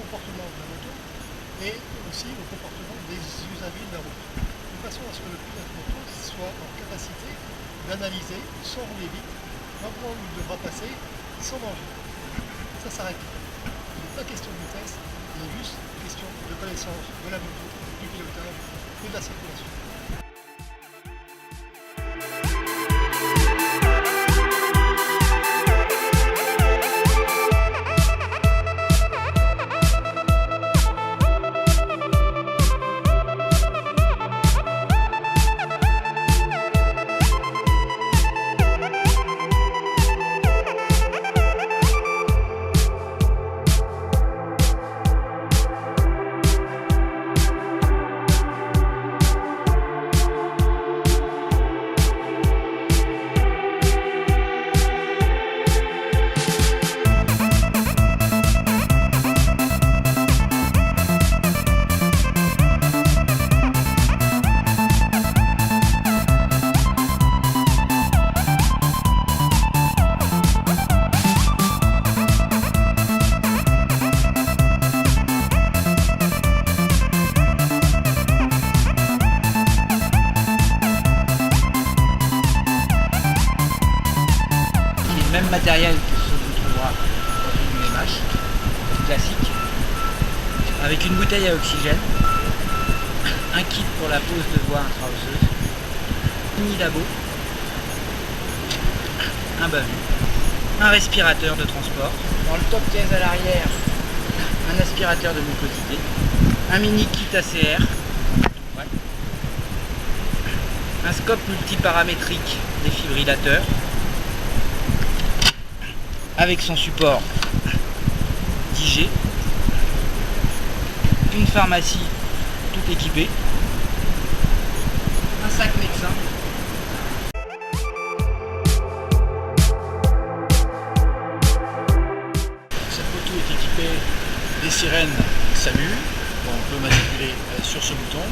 comportement de la moto et aussi au comportement des usagers de la route, de façon à ce que le pilote moto soit en capacité d'analyser sans rouler vite l'endroit où il devra passer sans danger. Ça s'arrête. Il n'est pas question de vitesse, il est juste question de connaissance de la moto, du pilotage et de la circulation. Même matériel que ce qu'on trouvera dans une MH classique, avec une bouteille à oxygène, un kit pour la pose de voie intra-osseuse, mini labo, un bavure, un respirateur de transport, dans le top case à l'arrière, un aspirateur de mucosité, un mini kit ACR, ouais, un scope multiparamétrique défibrillateur, avec son support d'IG, une pharmacie tout équipée, un sac médecin, cette moto est équipée des sirènes SAMU, on peut manipuler sur ce bouton,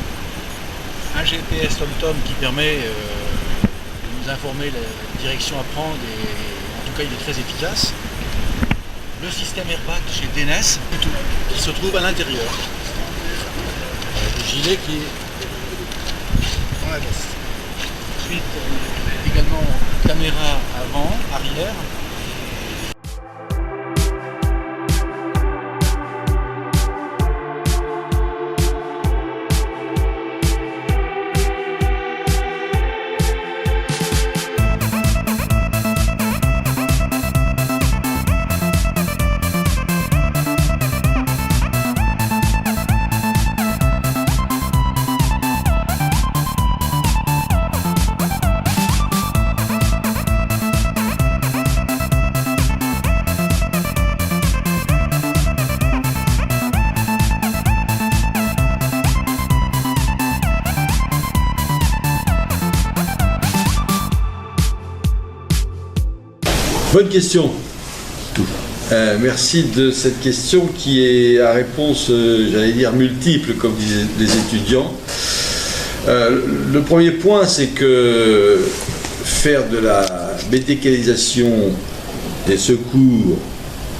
un GPS TomTom qui permet de nous informer la direction à prendre et en tout cas il est très efficace. Le système airbag chez DNS qui se trouve à l'intérieur. Le gilet qui est dans la veste. Ensuite également caméra avant, arrière. Bonne question. Merci de cette question qui est à réponse, j'allais dire, multiple, comme disaient les étudiants. Le premier point, c'est que faire de la médicalisation des secours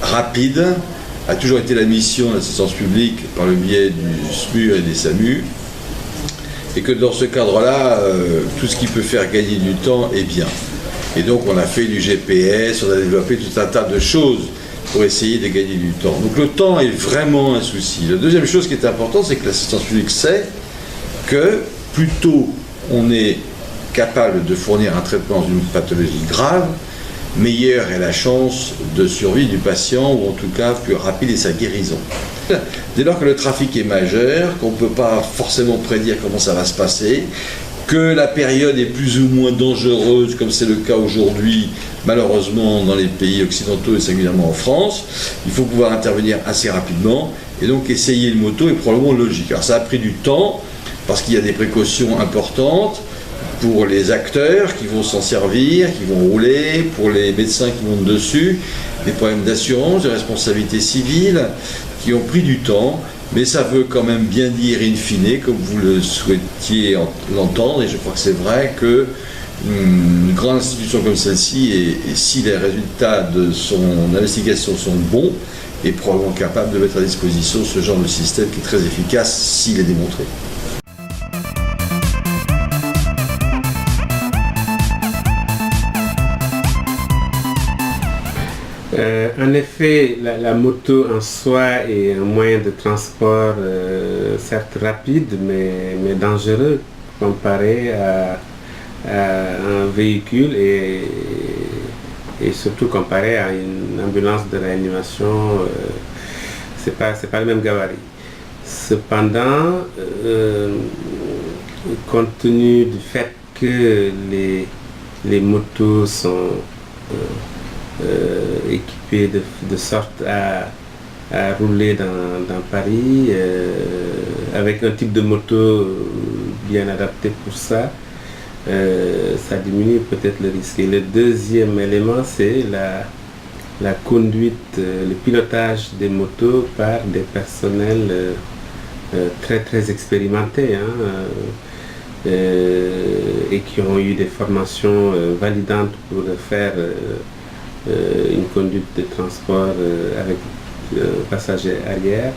rapides a toujours été la mission de l'assistance publique par le biais du SMUR et des SAMU, et que dans ce cadre-là, tout ce qui peut faire gagner du temps est bien. Et donc on a fait du GPS, on a développé tout un tas de choses pour essayer de gagner du temps. Donc le temps est vraiment un souci. La deuxième chose qui est importante, c'est que l'assistance publique sait que plus tôt on est capable de fournir un traitement d'une pathologie grave, meilleure est la chance de survie du patient, ou en tout cas plus rapide est sa guérison. Dès lors que le trafic est majeur, qu'on ne peut pas forcément prédire comment ça va se passer, que la période est plus ou moins dangereuse, comme c'est le cas aujourd'hui, malheureusement dans les pays occidentaux et singulièrement en France, il faut pouvoir intervenir assez rapidement, et donc essayer une moto est probablement logique. Alors ça a pris du temps, parce qu'il y a des précautions importantes pour les acteurs qui vont s'en servir, qui vont rouler, pour les médecins qui montent dessus, des problèmes d'assurance, de responsabilité civile, qui ont pris du temps. Mais ça veut quand même bien dire in fine, comme vous le souhaitiez l'entendre, et je crois que c'est vrai que une grande institution comme celle-ci, et si les résultats de son investigation sont bons, est probablement capable de mettre à disposition ce genre de système qui est très efficace s'il est démontré. En effet, la moto en soi est un moyen de transport certes rapide mais dangereux comparé à un véhicule et surtout comparé à une ambulance de réanimation, c'est pas le même gabarit. Cependant, compte tenu du fait que les motos sont équipées de sorte à rouler dans Paris avec un type de moto bien adapté pour ça, ça diminue peut-être le risque. Et le deuxième élément, c'est la conduite, le pilotage des motos par des personnels très très expérimentés, et qui ont eu des formations validantes pour faire une conduite de transport avec passager arrière.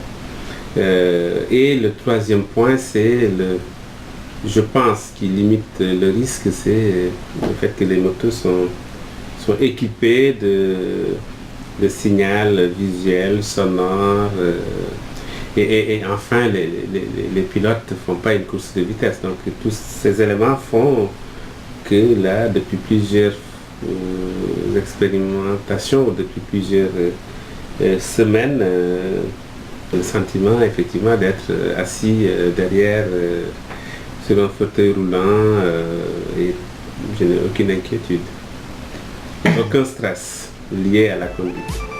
Et le troisième point, c'est je pense qui limite le risque, c'est le fait que les motos sont équipées de signal visuel, sonore, et enfin les pilotes ne font pas une course de vitesse. Donc tous ces éléments font que là, depuis plusieurs expérimentations, depuis plusieurs semaines, le sentiment effectivement d'être assis derrière sur un fauteuil roulant, et je n'ai aucune inquiétude, aucun stress lié à la conduite.